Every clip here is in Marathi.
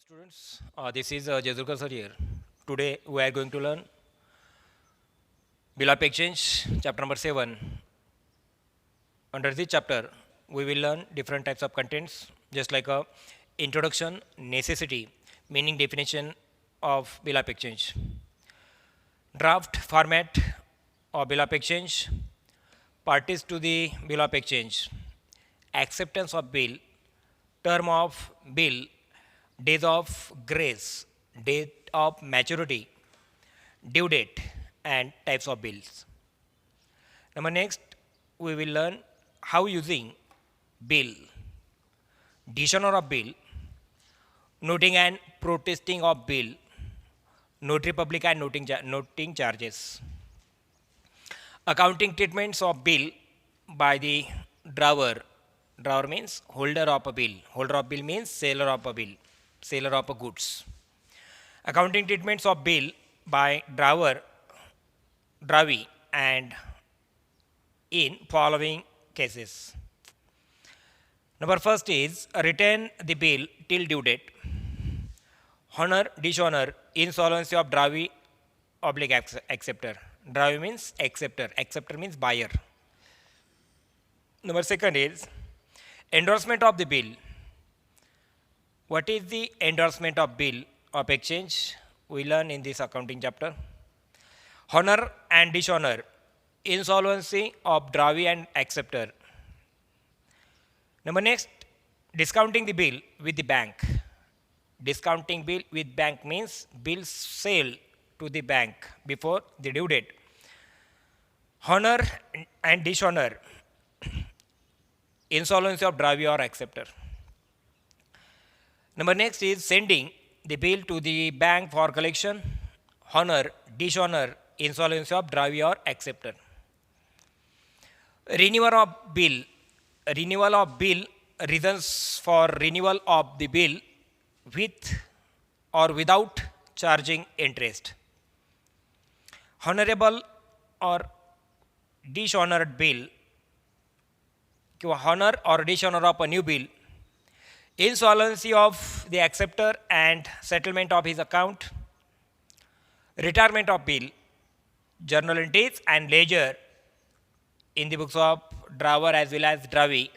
Students, this is Jezulkar sir here. Today we are going to learn Bill of Exchange, chapter number 7. Under this chapter, we will learn different types of contents, just like a introduction, necessity, meaning definition of Bill of Exchange, draft format of Bill of Exchange, parties to the Bill of Exchange, acceptance of bill, term of bill, days of grace, date of maturity, due date, and types of bills. Number next, we will learn how using bill, dishonor of bill, noting and protesting of bill, notary public and noting charges, accounting treatments of bill by the drawer. Drawer means holder of a bill. Holder of bill means seller of a bill, seller of a goods. Accounting treatments of bill by drawer, drawee, and in following cases. Number first is retain the bill till due date. Honor, dishonor, insolvency of drawee oblique acceptor. Drawee means acceptor. Acceptor means buyer. Number second is endorsement of the bill. What is the endorsement of bill of exchange? We learn in this accounting chapter. Honor and dishonor, insolvency of drawee and acceptor. Number next, discounting the bill with the bank. Discounting bill with bank means bill sale to the bank before the due date. Honor and dishonor, insolvency of drawee or acceptor. Number next is sending the bill to the bank for collection. Honor, dishonor, insolvency of drawee or acceptor. Renewal of bill. Renewal of bill, reasons for renewal of the bill with or without charging interest. Honorable or dishonored bill, honor or dishonor of a new bill, insolvency of the acceptor and settlement of his account, retirement of bill, journal entries and ledger in the books of drawer as well as drawee.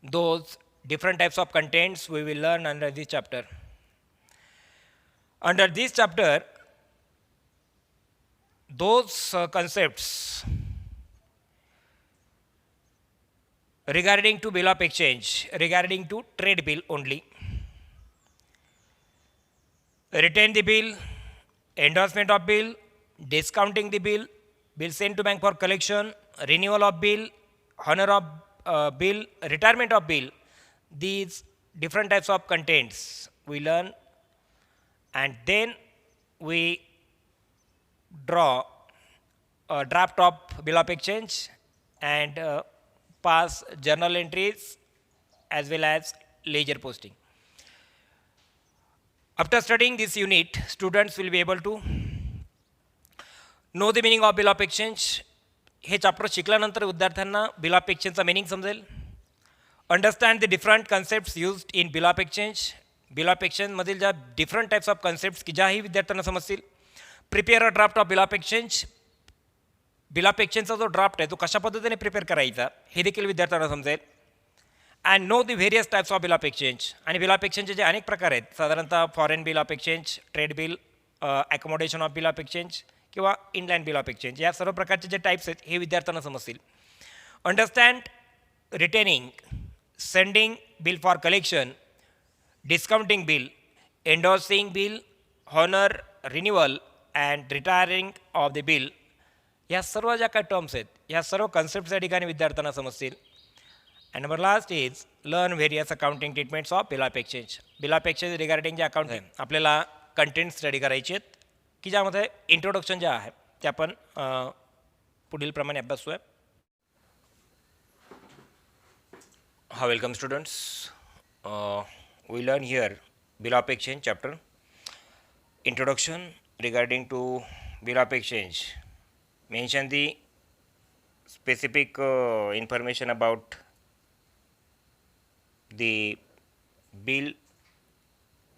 Those different types of contents we will learn under this chapter. Under this chapter, those concepts regarding to bill of exchange, regarding to trade bill only. Retain the bill, endorsement of bill, discounting the bill, bill sent to bank for collection, renewal of bill, honor of bill, retirement of bill. These different types of contents we learn, and then we draw a draft of bill of exchange and pass journal entries as well as ledger posting. After studying this unit, students will be able to know the meaning of bill of exchange. हे चॅप्टर शिकल्यानंतर विद्यार्थ्यांना बिल ऑफ एक्सचेंजचा मिनिंग समजेल. Understand the different concepts used in bill of exchange. Bill of एक्सचेंजमधील ज्या डिफरंट टाइप्स ऑफ कन्सेप्ट्स की ज्याही विद्यार्थ्यांना समजतील. Prepare a draft of bill of exchange. Bill of एक्सचेंजचा जो ड्राफ्ट आहे तो कशा पद्धतीने प्रिपेअर करायचा हे देखील विद्यार्थ्यांना समजेल. And know the various types of bill of exchange. आणि बिल ऑफ एक्सचेंजचे जे अनेक प्रकार आहेत, साधारणतः foreign bill of exchange, trade bill, accommodation of bill of exchange किंवा इनलाईन बिल ऑफ एक्सचेंज, या सर्व प्रकारचे जे टाईप्स आहेत हे विद्यार्थ्यांना समजतील. Understand retaining, sending bill for collection, discounting bill, endorsing bill, honour, renewal and retiring of the bill, या सर्व ज्या काही टर्म्स आहेत या सर्व कन्सेप्ट या ठिकाणी विद्यार्थ्यांना समजतील. And number last is learn various accounting treatments of bill of exchange. Bill of exchange regarding जे अकाउंट आहे आपल्याला कंटेंट स्टडी करायचे आहेत की ज्यामध्ये इंट्रोडक्शन जे आहे ते आपण पुढील प्रमाणे अभ्यासूया. हा welcome students. We learn here bill of exchange chapter. Introduction regarding to bill of exchange. Mention the specific information about the bill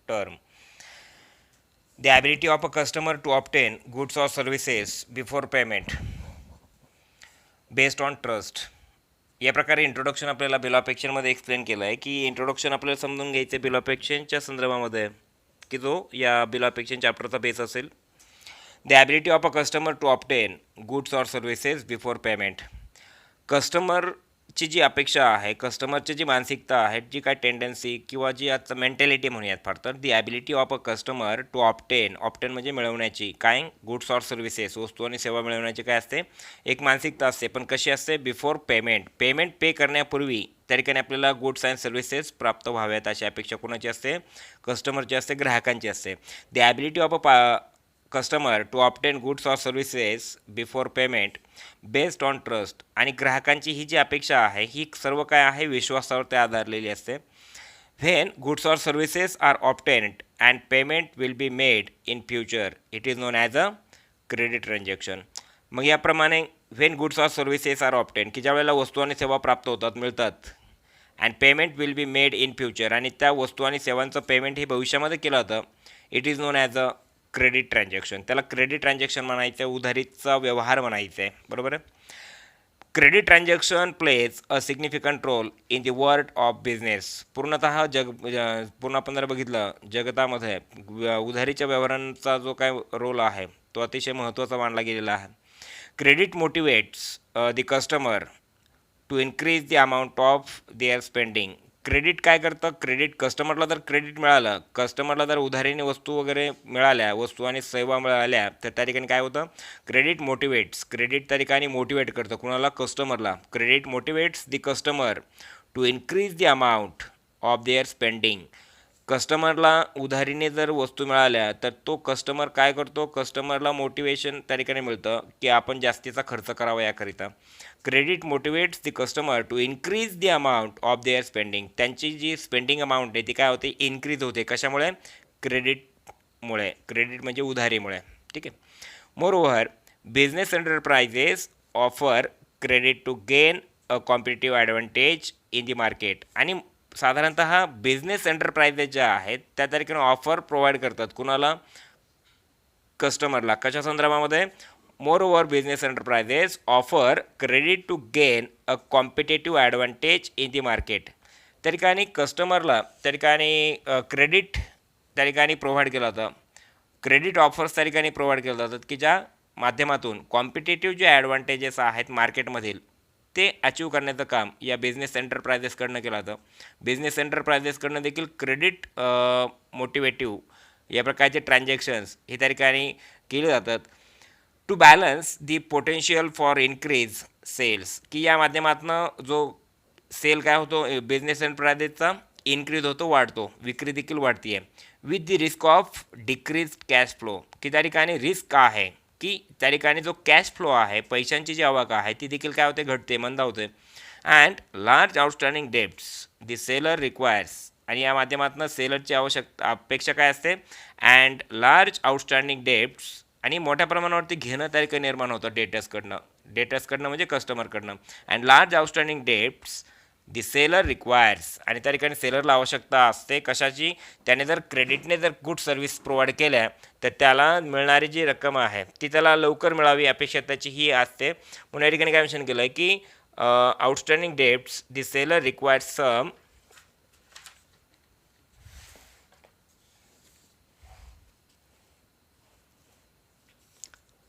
term. The ability of a customer to obtain goods or services before payment based on trust. या प्रकारे इंट्रोडक्शन आपल्याला बिल ऑफ एक्सचेंजमध्ये एक्सप्लेन केलं आहे की इंट्रोडक्शन आपल्याला समजून घ्यायचं आहे बिल ऑफ एक्सचेंजच्या संदर्भामध्ये की जो या बिल ऑफ एक्सचेंज चॅप्टरचा बेस असेल. The ability of a customer to obtain goods or services before payment. कस्टमरची जी अपेक्षा आहे, कस्टमरची जी मानसिकता आहे, जी काय टेंडन्सी किंवा जी आजचं मेंटॅलिटी म्हणूयात फार तर the ability of a customer to obtain म्हणजे मिळवण्याची काय गुड्स ऑर सर्व्हिसेस वस्तू आणि सेवा मिळवण्याची काय असते एक मानसिकता असते. पण कशी असते बिफोर पेमेंट पे करण्यापूर्वी त्या ठिकाणी आपल्याला गुड्स अँड सर्व्हिसेस प्राप्त व्हाव्यात अशी अपेक्षा कोणाची असते कस्टमरची असते ग्राहकांची असते. The ability of a customer to obtain goods or services before payment based on trust. आणि ग्राहकांची ही जी अपेक्षा आहे ही सर्व काय आहे विश्वासावर ते आधारलेली असते. When goods or services are obtained and payment will be made in future it is known as a credit transaction. मग याप्रमाणे when goods or services are obtain की ज्या वेळेला वस्तू आणि सेवा प्राप्त होतात मिळतात and payment will be made in future आणि त्या वस्तू आणि सेवांचं पेमेंट हे भविष्यामध्ये केलं जातं it is known as a credit transaction. त्याला क्रेडिट ट्रान्झॅक्शन म्हणायचं आहे, उधारीचा व्यवहार म्हणायचं आहे. बरोबर आहे. Credit transaction plays a significant role in the world of business. पूर्णतः पूर्ण आपण जर बघितलं जगतामध्ये उधारीच्या व्यवहारांचा जो काय रोल आहे तो अतिशय महत्त्वाचा मानला गेलेला आहे. Credit motivates the customer to increase the amount of their spending. Credit काय करतं क्रेडिट कस्टमरला जर क्रेडिट मिळालं कस्टमरला जर उधारीने वस्तू वगैरे मिळाल्या वस्तू आणि सेवा मिळाल्या तर त्या ठिकाणी काय होतं क्रेडिट मोटिवेट्स क्रेडिट त्या ठिकाणी मोटिवेट करतं कुणाला कस्टमरला. Credit motivates the customer to increase the amount of their spending. कस्टमरला उधारीने जर वस्तू मिळाल्या तर तो कस्टमर काय करतो कस्टमरला मोटिवेशन त्या ठिकाणी मिळतं की आपण जास्तीचा खर्च करावा याकरिता. Credit motivates the customer to increase the amount of their spending. त्यांची जी स्पेंडिंग अमाऊंट आहे ती काय होते इन्क्रीज होते कशामुळे क्रेडिटमुळे. क्रेडिट म्हणजे उधारीमुळे. ठीक आहे. Moreover business enterprises offer credit to gain a competitive advantage in the market. आणि साधारणतः बिझनेस एंटरप्राइजेस ज्या आहेत त्या ठिकाणी ऑफर प्रोव्हाइड करतात कुणाला कस्टमरला कशा संदर्भामध्ये moreover business enterprises offer credit to gain a competitive advantage in the market. त्या ठिकाणी कस्टमरला त्या ठिकाणी क्रेडिट त्या ठिकाणी प्रोव्हाइड केलं जातं. क्रेडिट ऑफर्स त्या ठिकाणी प्रोव्हाइड केले जातात की ज्या माध्यमातून कॉम्पिटेटिव्ह जे ॲडव्हान्टेजेस आहेत मार्केटमधील ते अचीव करण्याचं काम या बिझनेस एंटरप्राइजेसकडनं केलं जातं. बिझनेस एंटरप्राइजेसकडनं देखील क्रेडिट मोटिवेटिव्ह या प्रकारचे ट्रान्झॅक्शन्स हे त्या ठिकाणी केले जातात to balance the potential for increase sales. की या माध्यमातून जो सेल काय होतो बिझनेस एंटरप्राइजेसचा इन्क्रीज होतो वाढतो विक्री देखील वाढते आहे with the risk of decrease cash flow. की त्या ठिकाणी रिस्क आहे की त्या ठिकाणी जो कॅश फ्लो आहे पैशांची जी आवक आहे ती देखील काय होते घटते मंदावते. And large outstanding debts the seller requires. आणि या माध्यमातून सेलरची आवश्यकता अपेक्षा काय असते अँड लार्ज आउटस्टँडिंग डेब्ट्स आणि मोठ्या प्रमाणावरती घेणं त्या ठिकाणी निर्माण होतं डेटर्सकडनं म्हणजे कस्टमरकडनं. And large outstanding debts the seller requires. आणि त्या ठिकाणी सेलरला आवश्यकता असते कशाची त्याने जर क्रेडिटने जर गुड सर्व्हिस प्रोव्हाइड केल्या तर त्याला मिळणारी जी रक्कम आहे ती त्याला लवकर मिळावी अपेक्षा त्याची ही असते. म्हणून या ठिकाणी काय मेन्शन केलं आहे की outstanding debts the seller requires some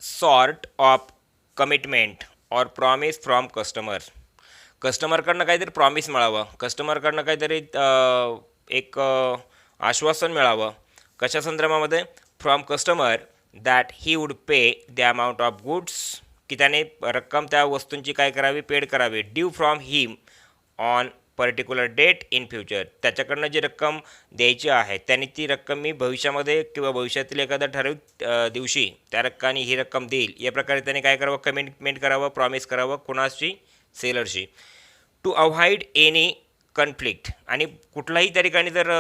sort of commitment or promise from customer. कस्टमरकडनं काहीतरी प्रॉमिस मिळावं कस्टमरकडनं काहीतरी एक आश्वासन मिळावं कशा संदर्भामध्ये from customer that he would pay the amount of goods की त्याने रक्कम त्या वस्तूंची काय करावी पेड करावी due from him on particular date in future. त्याच्याकडनं जी रक्कम द्यायची आहे त्याने ती रक्कम मी भविष्यामध्ये किंवा भविष्यातील एखाद्या ठराविक दिवशी त्या रक्काने ही रक्कम देईल या प्रकारे त्याने काय करावं कमिटमेंट करावं प्रॉमिस करावं कोणाशी सेलरशी. टू अवॉइड एनी कन्फ्लिक्ट आणि कुठलाही त्या ठिकाणी जर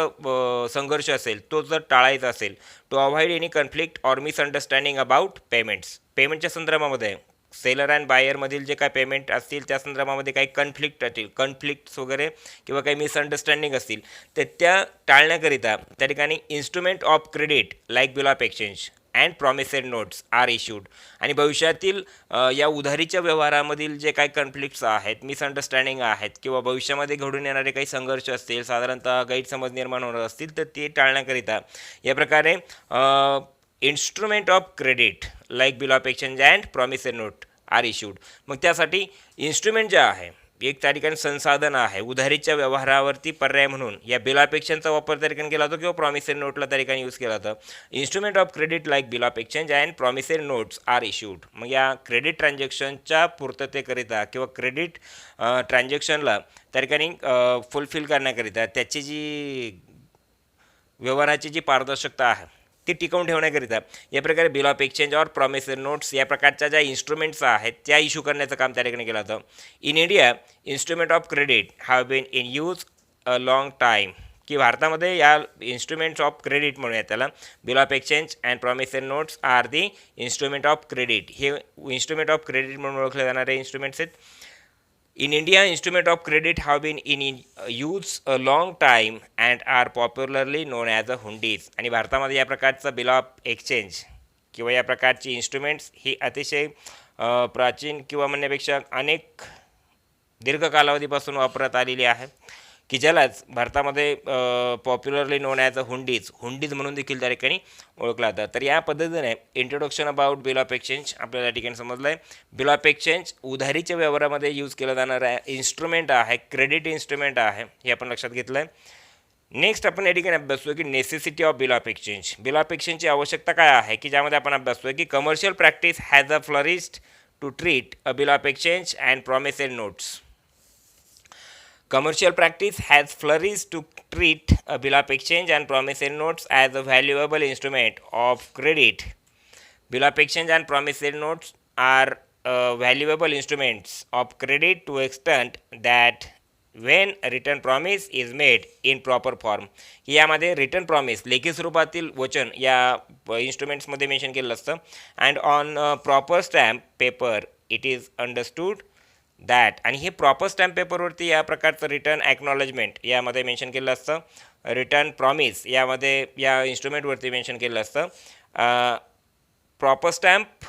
संघर्ष असेल तो जर टाळायचा असेल to avoid any conflict or misunderstanding about payments. पेमेंटच्या संदर्भामध्ये सेलर अँड बायरमधील जे काय पेमेंट असतील त्या संदर्भामध्ये काही कन्फ्लिक्ट्स वगैरे किंवा काही मिसअंडरस्टँडिंग असतील तर त्या टाळण्याकरिता त्या ठिकाणी instrument of credit like bill of exchange and promised notes are issued. आणि भविष्यातील या उधारीच्या व्यवहारामधील जे काही कन्फ्लिक्ट्स आहेत, मिसअंडरस्टँडिंग आहेत किंवा भविष्यामध्ये घडून येणारे काही संघर्ष असतील, साधारणतः गैरसमज निर्माण होणार असतील तर ते टाळण्याकरिता या प्रकारे instrument of credit like bill of exchange and promised note are issued. मग त्यासाठी इन्स्ट्रुमेंट जे आहे एक त्या ठिकाणी संसाधन आहे उधारीच्या व्यवहारावरती पर्याय म्हणून या बिल ऑफ एक्सचेंजचा वापर त्या ठिकाणी केला जातो किंवा प्रॉमिसेड नोटला त्या ठिकाणी यूज केला जातो. Instrument of credit like bill of exchange and promised notes are issued. मग या क्रेडिट ट्रान्झॅक्शनच्या पूर्ततेकरिता किंवा क्रेडिट ट्रान्झॅक्शनला त्या ठिकाणी फुलफिल करण्याकरिता त्याची जी व्यवहाराची जी पारदर्शकता आहे ती टिकवून ठेवण्याकरिता या प्रकारे बिल ऑफ एक्सचेंज और प्रॉमिसरी नोट्स या प्रकारच्या ज्या इन्स्ट्रुमेंट्स आहेत त्या इश्यू करण्याचं काम त्या ठिकाणी केलं जातं. In India instrument of credit have been in use a long time. की भारतामध्ये या इन्स्ट्रुमेंट्स ऑफ क्रेडिट म्हणूया त्याला bill of exchange and promissory notes are the instrument of credit. हे इन्स्ट्रुमेंट ऑफ क्रेडिट म्हणून ओळखले जाणारे इन्स्ट्रुमेंट्स आहेत. In India, instruments of credit have been in use a long time and are popularly known as a hundis. आणि भारतामध्ये या प्रकारचं बिल ऑफ एक्सचेंज किंवा या प्रकारची इन्स्ट्रुमेंट्स ही अतिशय प्राचीन किंवा म्हणण्यापेक्षा अनेक दीर्घ कालावधीपासून वापरत आलेली आहे की ज्यालाच भारतामध्ये पॉप्युलरली नोन ॲज अ हुंडीज म्हणून देखील त्या ठिकाणी ओळखला जातं. तर या पद्धतीने introduction about bill of exchange आपल्याला या ठिकाणी समजलं आहे. बिल ऑफ एक्सचेंज उधारीच्या व्यवहारामध्ये यूज केलं जाणारं इन्स्ट्रुमेंट आहे, क्रेडिट इन्स्ट्रुमेंट आहे, हे आपण लक्षात घेतलं आहे. नेक्स्ट आपण या ठिकाणी अभ्यासतोय की necessity of bill of exchange. Bill of एक्सचेंजची आवश्यकता काय आहे की ज्यामध्ये आपण अभ्यासतोय की commercial practice has a flourished to treat a bill of exchange and promised notes. Commercial practice has flourished to treat a bill of exchange and promissory notes as a valuable instrument of credit. Bill of exchange and promissory notes are valuable instruments of credit to extent that when a written promise is made in proper form. यामध्ये रिटर्न प्रॉमिस लेखी स्वरूपातील वचन या इन्स्ट्रुमेंट्समध्ये मेन्शन केलेलं असतं. And on proper stamp paper it is understood that. आणि हे प्रॉपर स्टॅम्प पेपरवरती या प्रकारचं रिटर्न ॲक्नॉलेजमेंट यामध्ये मेन्शन केलं असतं. रिटर्न प्रॉमिस यामध्ये या इन्स्ट्रुमेंटवरती मेन्शन केलं असतं. Proper stamp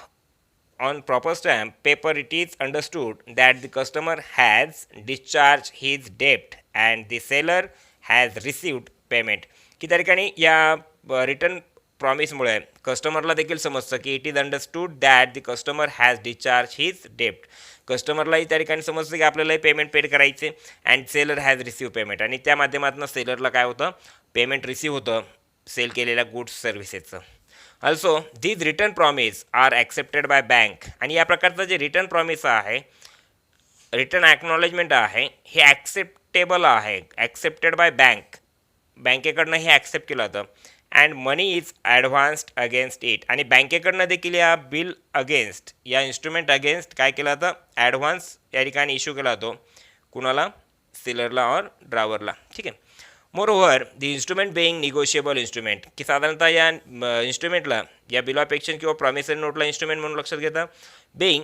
on proper stamp paper it is understood that the customer has discharge his डेप्ट and the seller has received payment. की त्या ठिकाणी या रिटर्न प्रॉमिसमुळे कस्टमरला देखील समजतं की it is understood that the customer has discharge his डेप्ट. कस्टमरलाही त्या ठिकाणी समजतं की आपल्यालाही पेमेंट पेड करायचे and seller has receive payment. आणि त्या माध्यमातून सेलरला काय होतं, पेमेंट रिसीव्ह होतं सेल केलेल्या गुड्स सर्व्हिसेसचं. Also these return promise are accepted by bank. आणि या प्रकारचं जे रिटर्न प्रॉमिस आहे, रिटर्न ॲक्नॉलेजमेंट आहे, हे ॲक्सेप्टेबल आहे, ॲक्सेप्टेड बाय बँक. बँकेकडनं हे ॲक्सेप्ट केलं जातं. And money is advanced against it. आणि बँकेकडनं देखील या बिल अगेन्स्ट या इन्स्ट्रुमेंट अगेन्स्ट काय केलं जातं, ॲडव्हान्स या ठिकाणी इश्यू केला जातो. कुणाला, सेलरला और ड्रायव्हरला. ठीक आहे. Moreover the instrument being negotiable instrument. की साधारणतः या इन्स्ट्रुमेंटला या बिल ऑफ एक्सचेंज किंवा प्रॉमिसरी नोटला इन्स्ट्रुमेंट म्हणून लक्षात घेता. Being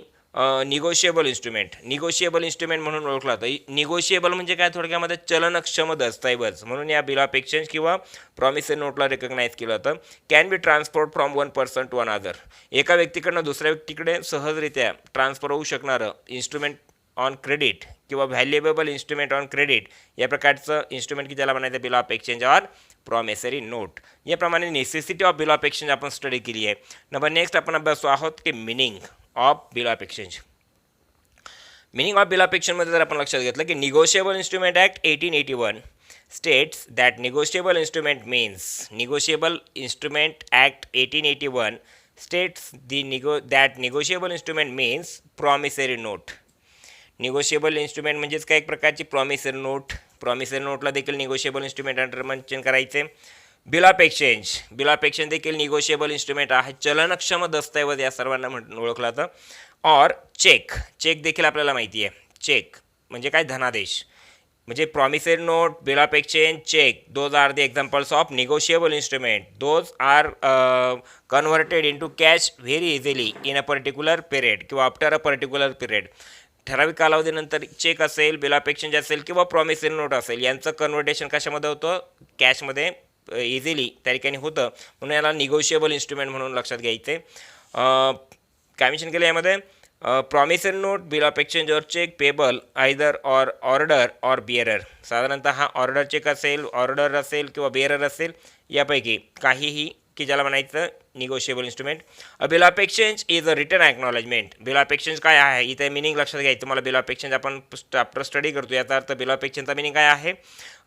negotiable instrument, negotiable instrument म्हणून ओळखला जातं. निगोशिएबल म्हणजे काय, थोडक्यामध्ये चलनक्षम दस्तऐवज म्हणून या बिल ऑफ एक्सचेंज किंवा प्रॉमिसरी नोटला रेकग्नाइज केलं जातं. Can be transport from one person to another. एका व्यक्तीकडनं दुसऱ्या व्यक्तीकडे सहजरित्या ट्रान्सफर होऊ शकणारं इन्स्ट्रुमेंट ऑन क्रेडिट किंवा व्हॅल्युएबल इन्स्ट्रुमेंट ऑन क्रेडिट या प्रकारचं इन्स्ट्रुमेंट की ज्याला म्हणायचं bill of exchange or promissory note. याप्रमाणे necessity of bill of exchange आपण स्टडी केली आहे. नंबर नेक्स्ट आपण अभ्यासतो आहोत की meaning of bill of exchange. Meaning of bill of एक्सचेंजमध्ये जर आपण लक्षात घेतलं की negotiable instrument act 1881 states that negotiable instrument means negotiable instrument act 1881 states that negotiable instrument means promissory note. Negotiable instrument म्हणजेच काय, एक प्रकारची प्रॉमिसरी नोट. प्रॉमिसरी नोटला देखील निगोशिएबल इन्स्ट्रुमेंट अंडर मेन्शन करायचे. Bill of exchange, bill of exchange देखील निगोशिएबल इन्स्ट्रुमेंट आहे. चलनक्षम दस्तऐवज या सर्वांना ओळखलं जातं. और चेक, चेक देखील आपल्याला माहिती आहे. चेक म्हणजे काय, धनादेश. म्हणजे promissory note, bill of exchange, cheque, those are the examples of negotiable instrument. Those are converted into cash very easily in a particular period किंवा आफ्टर अ पर्टिक्युलर पिरियड. ठराविक कालावधीनंतर चेक असेल, बिल ऑफ एक्सचेंज असेल किंवा प्रॉमिसरी नोट असेल, यांचं कन्व्हर्टेशन कशामध्ये होतं? कॅशमध्ये इझिली त्या ठिकाणी होतं, म्हणून याला निगोशिएबल इन्स्ट्रुमेंट म्हणून लक्षात घ्यायचे. काय मेन्शन केलं यामध्ये? Promissory note, bill of exchange और चेक पेबल आयदर ऑर्डर और बिअरर. साधारणतः हा ऑर्डर चेक असेल, ऑर्डर असेल किंवा बिअरर असेल, यापैकी काहीही की ज्याला म्हणायचं negotiable instrument. A bill of exchange is a return acknowledgement. Bill of एक्सचेंज काय आहे? इथे मिनिंग लक्षात घ्यायचं. तुम्हाला बिल ऑफ एक्सचेंज आपण आफ्टर स्टडी करतो, याचा अर्थ बिल ऑफ एक्सचेंजचा मिनिंग काय आहे?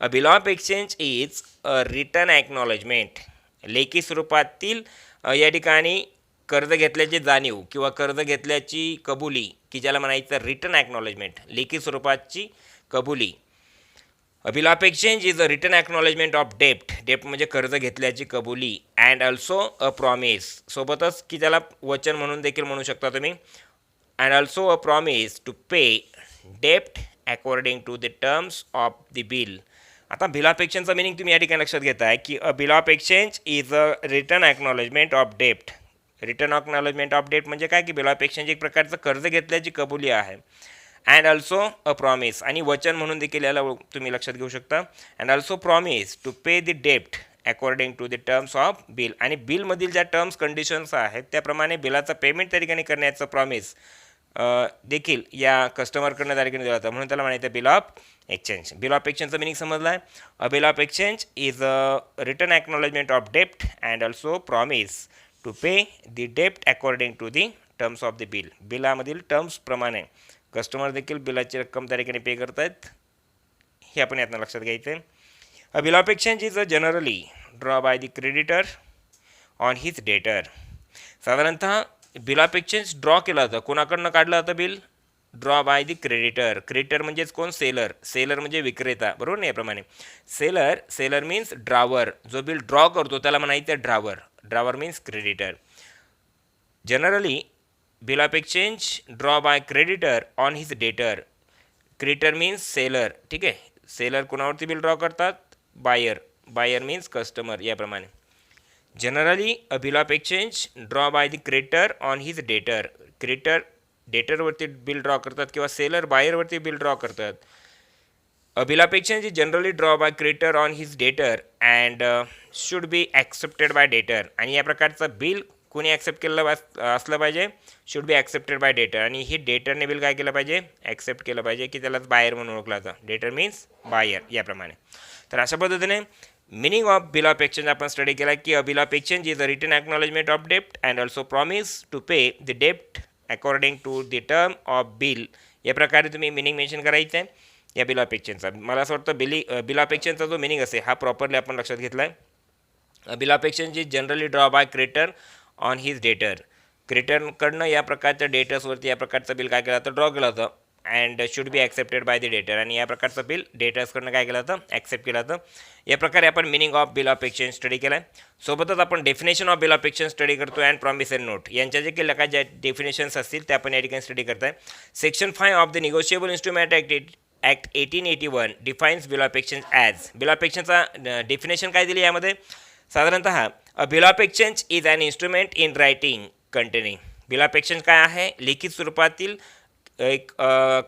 A bill of exchange is a return acknowledgement. लेखी स्वरूपातील या ठिकाणी कर्ज घेतल्याची जाणीव किंवा कर्ज घेतल्याची कबुली की ज्याला म्हणायचं रिटर्न ॲक्नॉलेजमेंट, लेखी स्वरूपाची कबुली. A bill of exchange is a return acknowledgement of डेप्ट. डेप्ट म्हणजे कर्ज घेतल्याची कबुली. अँड ऑल्सो अ प्रॉमिस, सोबतच की ज्याला वचन म्हणून देखील म्हणू शकता तुम्ही. And also a promise to pay डेप्ट according to the terms of the bill. आता बिल ऑफ एक्सचेंजचा मिनिंग तुम्ही या ठिकाणी लक्षात घेताय की a bill of exchange is a return acknowledgement of डेप्ट. रिटर्न ऑक्नॉलेजमेंट ऑफ डेट म्हणजे काय? की बिल ऑफ एक्सचेंज एक प्रकारचं कर्ज घेतल्याची कबुली आहे. अँड ऑल्सो अ प्रॉमिस, आणि वचन म्हणून देखील याला तुम्ही लक्षात घेऊ शकता. And also promise to pay the डेप्ट according to the terms of bill. आणि बिलमधील ज्या टर्म्स कंडिशन्स आहेत त्याप्रमाणे बिलाचं पेमेंट त्या ठिकाणी करण्याचं प्रॉमिस देखील या कस्टमरकडनं त्या ठिकाणी दिलं जातं, म्हणून त्याला म्हणायचं bill of exchange. Bill of एक्सचेंजचा मिनिंग समजला आहे. A bill of exchange is a return acknowledgement of dept and also promise to pay the dept according to the terms of the bill. बिलामधील टर्म्सप्रमाणे customer देखील बिलाची रक्कम त्या ठिकाणी पे करत आहेत, हे आपण यातनं लक्षात घ्यायचं आहे. A bill of exchange is a generally draw by the creditor on his डेटर. साधारणतः बिल ऑफ एक्सचेंज ड्रॉ केलं जातं, कोणाकडनं काढलं जातं bill? Draw by the creditor. Creditor म्हणजेच कोण? सेलर. सेलर म्हणजे विक्रेता, बरोबर नाही? याप्रमाणे सेलर मीन्स ड्रावर. जो बिल ड्रॉ करतो त्याला म्हणायचं drawer. Drawer means creditor. Generally bill of exchange draw by creditor on his डेटर. क्रेडिटर मीन्स सेलर, ठीक आहे. सेलर कोणावरती बिल ड्रॉ करतात? बायर. बायर मीन्स कस्टमर, याप्रमाणे. Generally a bill of exchange draw by the creditor on his डेटर. क्रेडिटर डेटरवरती बिल ड्रॉ करतात किंवा सेलर बायरवरती बिल ड्रॉ करतात. A bill of exchange is generally draw by creditor on his debtor and should be accepted by debtor. आणि या प्रकारचं बिल कोणी ॲक्सेप्ट केलं असलं पाहिजे? Should be accepted by debtor. आणि ही डेटरने बिल काय केलं पाहिजे? ॲक्सेप्ट केलं पाहिजे, की त्यालाच बायर म्हणून ओळखला जातं. डेटर मीन्स बायर, याप्रमाणे. तर अशा पद्धतीने meaning of bill of exchange आपण स्टडी केला की a bill of exchange is a return acknowledgement of dept and also promise to pay the डेप्ट according to the term of bill. या प्रकारे तुम्ही मिनिंग मेन्शन करायचं आहे या बिल ऑफ एक्सचेंजचा. मला असं वाटतं बिल ऑफ एक्सचेंजचा जो मिनिंग असेल हा प्रॉपरली आपण लक्षात घेतला आहे. Bill of exchange is generally draw by creditor on his डेटर. क्रेडिटरकडनं या प्रकारच्या डेटर्सवरती या प्रकारचं बिल काय केलं जातं? ड्रॉ केलं जातं. And should be accepted by the डेटर. आणि या प्रकारचं बिल डेटर्सकडनं काय केलं जातं? ॲक्सेप्ट केलं जातं. या प्रकारे आपण meaning of bill of exchange study केला आहे. सोबतच आपण definition of bill of exchange study करतो अँड प्रॉमिसरी नोट यांच्या जे काही काय ज्या डेफिनेशन्स असतील त्या आपण या ठिकाणी स्टडी करताय. Section 5 of the negotiable instrument act 1881 defines bill of exchange as. Bill of एक्सचेंजचा डेफिनेशन काय दिली यामध्ये? साधारणतः a bill of exchange is an instrument in writing containing. बिल ऑफ एक्सचेंज काय आहे? लिखित स्वरूपातील एक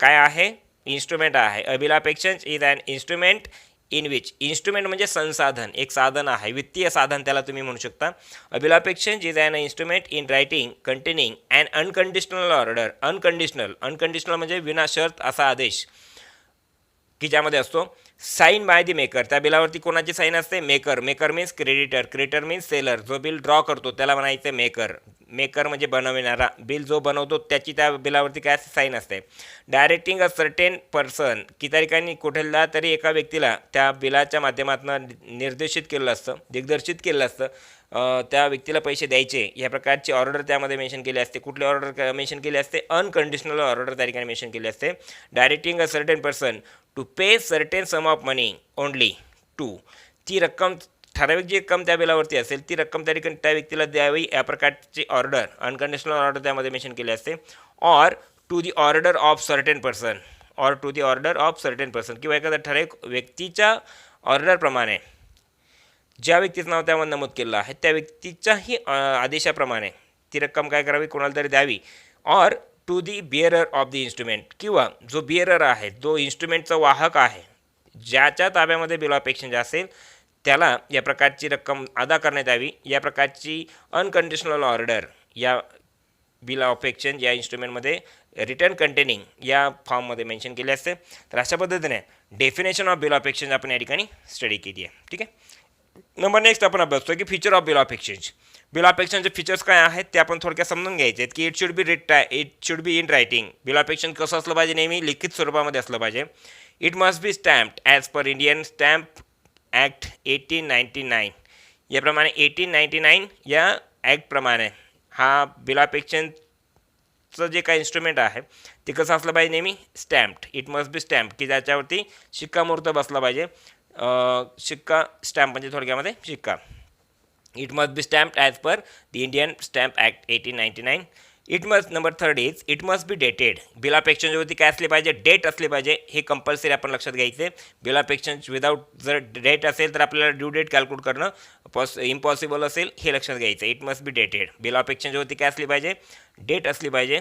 काय आहे? इन्स्ट्रुमेंट आहे. A bill of exchange is an instrument in which. Instrument म्हणजे संसाधन, एक साधन आहे, वित्तीय साधन त्याला तुम्ही म्हणू शकता. A bill of exchange is an instrument in writing containing an unconditional order. Unconditional म्हणजे विनाशर्त असा आदेश की ज्यामध्ये असतो साईन बाय द मेकर. त्या बिलावरती कोणाची साईन असते? Maker. Maker means creditor. Creditor means seller. जो बिल ड्रॉ करतो त्याला म्हणायचं मेकर. मेकर म्हणजे बनविणारा. बिल जो बनवतो त्याची त्या बिलावरती काय साईन असते. डायरेक्टिंग अ सर्टेन पर्सन, की त्या ठिकाणी कुठला तरी एका व्यक्तीला त्या बिलाच्या माध्यमातून निर्देशित केलेलं असतं, दिग्दर्शित केलेलं असतं त्या व्यक्तीला पैसे द्यायचे. या प्रकारची ऑर्डर त्यामध्ये मेन्शन केली असते. कुठली ऑर्डर मेन्शन केली असते? अनकंडिशनल ऑर्डर त्या ठिकाणी मेन्शन केली असते. Directing a certain person to pay certain sum of money only to. ती रक्कम, ठराविक जी रक्कम त्या बिलावरती असेल ती रक्कम त्या ठिकाणी त्या व्यक्तीला द्यावी या प्रकारची ऑर्डर, अनकंडिशनल ऑर्डर त्यामध्ये मेन्शन केली असते. Or to the order of certain person. Or to the order of certain person, किंवा एखाद्या ठराविक व्यक्तीच्या ऑर्डरप्रमाणे ज्या व्यक्तीचं नाव त्यामध्ये नमूद केलेलं आहे त्या व्यक्तीच्याही आदेशाप्रमाणे ती रक्कम काय करावी, कोणाला तरी द्यावी. Or to the bearer of the instrument, किंवा जो बिअरर आहे, जो इन्स्ट्रुमेंटचा वाहक आहे, ज्याच्या ताब्यामध्ये बिल ऑफ एक्सचेंज असेल त्याला या प्रकारची रक्कम अदा करण्यात यावी. या प्रकारची अनकंडिशनल ऑर्डर या बिल ऑफ एक्सचेंज या इन्स्ट्रुमेंटमध्ये रिटर्न कंटेनिंग या फॉर्ममध्ये मेन्शन केले असते. तर अशा पद्धतीने definition of bill of exchange आपण या ठिकाणी स्टडी केली आहे. ठीक आहे. नंबर नेक्स्ट आपण अभ्यासतो की feature of bill of exchange. Bill of एक्सचेंजचे फीचर्स काय आहेत ते आपण थोडक्यात समजून घ्यायचे आहेत. की it should be in writing. Bill of एक्सचेंज कसं असलं पाहिजे, नेहमी लिखित स्वरूपामध्ये असलं पाहिजे. It must be stamped as per Indian stamp act 1899. याप्रमाणे 1899 या ॲक्टप्रमाणे हा बिल ऑफ एक्सचेंजचं जे काही इन्स्ट्रुमेंट आहे ते कसं असलं पाहिजे, नेहमी स्टॅम्प्ड. इट मस्ट बी स्टॅम्प, की ज्याच्यावरती शिक्कामोर्तब बसला पाहिजे. शिक्का स्टॅम्प म्हणजे थोडक्यामध्ये शिक्का. It must be stamped as per the Indian stamp act 1899. It must number third is it must be dated. Bill of एक्सचेंजवरती काय असले पाहिजे, डेट असले पाहिजे. हे कंपल्सरी आपण लक्षात घ्यायचे. बिल ऑफ एक्सचेंज विदाऊट जर डेट असेल तर आपल्याला ड्यू डेट कॅल्क्युलेट करणं इम्पॉसिबल असेल, हे लक्षात घ्यायचं. It must be dated. Bill of एक्सचेंजवरती काय असली पाहिजे, डेट असली पाहिजे.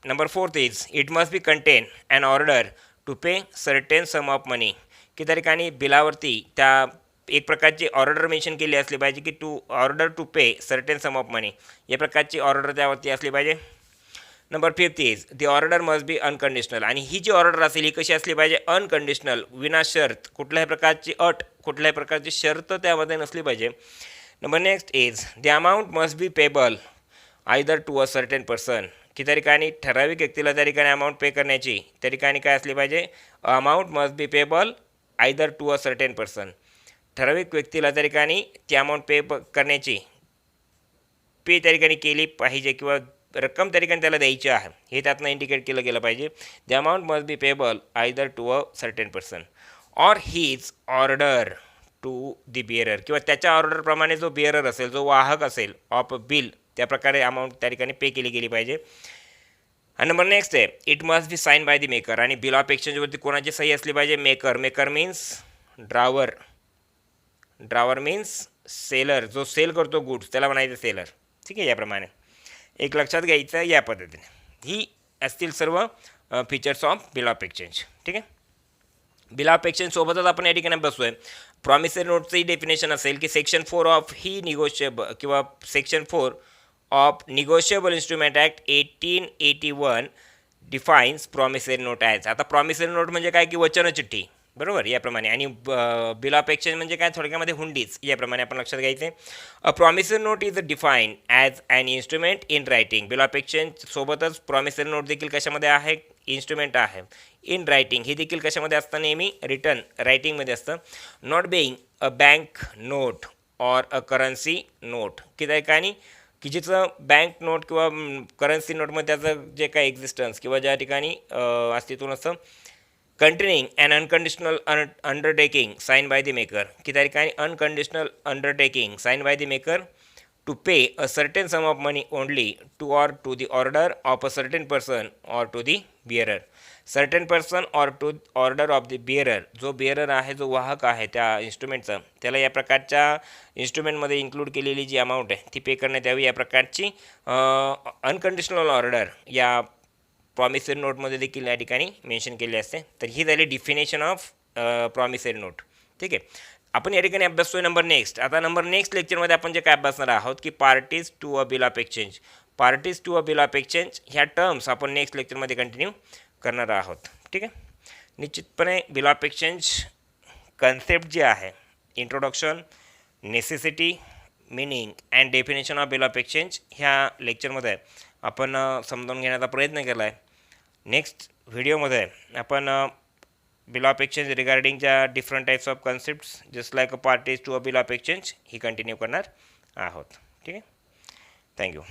Number fourth is it must be contain an order to pay certain sum of money. की त्या ठिकाणी बिलावरती त्या एक प्रकारची ऑर्डर मेन्शन केली असली पाहिजे की order to pay certain sum of money, या प्रकारची ऑर्डर त्यावरती असली पाहिजे. Number fifth is the order must be unconditional. आणि ही जी ऑर्डर असेल ही कशी असली पाहिजे, अनकंडिशनल, विना शर्त. कुठल्याही प्रकारची अट, कुठल्याही प्रकारची शर्त त्यामध्ये नसली पाहिजे. Number next is the amount must be payable either to a certain person. की त्या ठिकाणी ठराविक व्यक्तीला त्या ठिकाणी अमाऊंट पे करण्याची त्या ठिकाणी काय असली पाहिजे, amount must be payable either to a certain person. ठराविक व्यक्तीला त्या ठिकाणी ती अमाऊंट पे करण्याची त्या ठिकाणी केली पाहिजे, किंवा रक्कम त्या ठिकाणी त्याला द्यायची आहे हे त्यातनं इंडिकेट केलं गेलं पाहिजे. The amount must be payable either to a certain person or his order to the bearer. किंवा त्याच्या ऑर्डरप्रमाणे जो बिअरर असेल, जो वाहक असेल ऑफ बिल, त्या प्रकारे अमाऊंट त्या ठिकाणी पे केली गेली पाहिजे. आणि नंबर नेक्स्ट आहे it must be sign by the maker. आणि बिल ऑफ एक्सचेंजवरती कोणाची सही असली पाहिजे, maker. Maker means drawer. Drawer means seller, जो सेल करतो गुड्स त्याला म्हणायचं सेलर. ठीक आहे. याप्रमाणे एक लक्षात घ्यायचं या पद्धतीने. ही असतील सर्व features of bill of exchange. ठीक आहे. बिल ऑफ एक्सचेंज सोबतच आपण या ठिकाणी बसतोय प्रॉमिसरी नोटचंही डेफिनेशन असेल की सेक्शन 4 ऑफ ही निगोशिएबल किंवा section 4 of negotiable instrument act 1881 defines promissory note as. आता प्रॉमिसरी नोट म्हणजे काय की वचनचिठ्ठी, बरोबर, याप्रमाणे. आणि बिल ऑफ एक्सचेंज म्हणजे काय, थोडक्यामध्ये हुंडीच, याप्रमाणे आपण लक्षात घ्यायचे. A promissory note is define as an instrument in writing. Bill of exchange सोबतच प्रॉमिसरी नोट देखील कशामध्ये आहे, इन्स्ट्रुमेंट आहे. इन रायटिंग हे देखील कशामध्ये असतं, नेहमी रिटर्न रायटिंगमध्ये असतं. Not being a bank note or a currency note. की त्या ठिकाणी की जिचं बँक नोट किंवा करन्सी नोटमध्ये त्याचं जे काही एक्झिस्टन्स किंवा ज्या ठिकाणी अस्तित्व नसतं. Containing an unconditional undertaking sign by the maker. की त्या ठिकाणी unconditional undertaking sign by the maker to pay a certain sum of money only to the order of a certain person or to the bearer. Certain person or to order of the bearer. जो बिअरर आहे, जो वाहक आहे त्या इन्स्ट्रुमेंटचा, त्याला या प्रकारच्या इन्स्ट्रुमेंटमध्ये इन्क्लूड केलेली जी अमाऊंट आहे ती पे करण्यात यावी. या प्रकारची अनकंडिशनल ऑर्डर या प्रॉमिसरी नोटमध्ये देखील या ठिकाणी मेन्शन केले असते. तर ही झाली डिफिनेशन ऑफ प्रॉमिसरी नोट. ठीक आहे. आपण या ठिकाणी अभ्यासतोय नंबर नेक्स्ट. आता नंबर नेक्स्ट लेक्चरमध्ये आपण जे काय अभ्यासणार आहोत की parties to a bill of exchange. Parties to a bill of exchange ह्या टर्म्स आपण नेक्स्ट लेक्चरमध्ये कंटिन्यू करणार आहोत. ठीक आहे. निश्चितपणे बिल ऑफ एक्सचेंज कन्सेप्ट जे आहे, introduction, necessity, meaning and definition of bill of exchange ह्या लेक्चरमध्ये आपण समजून घेण्याचा प्रयत्न केला आहे. नेक्स्ट व्हिडिओमध्ये आपण बिल ऑफ एक्सचेंज रिगार्डिंगच्या different types of concepts just like a parties to a bill of exchange ही कंटिन्यू करणार आहोत. ठीक आहे. थँक्यू.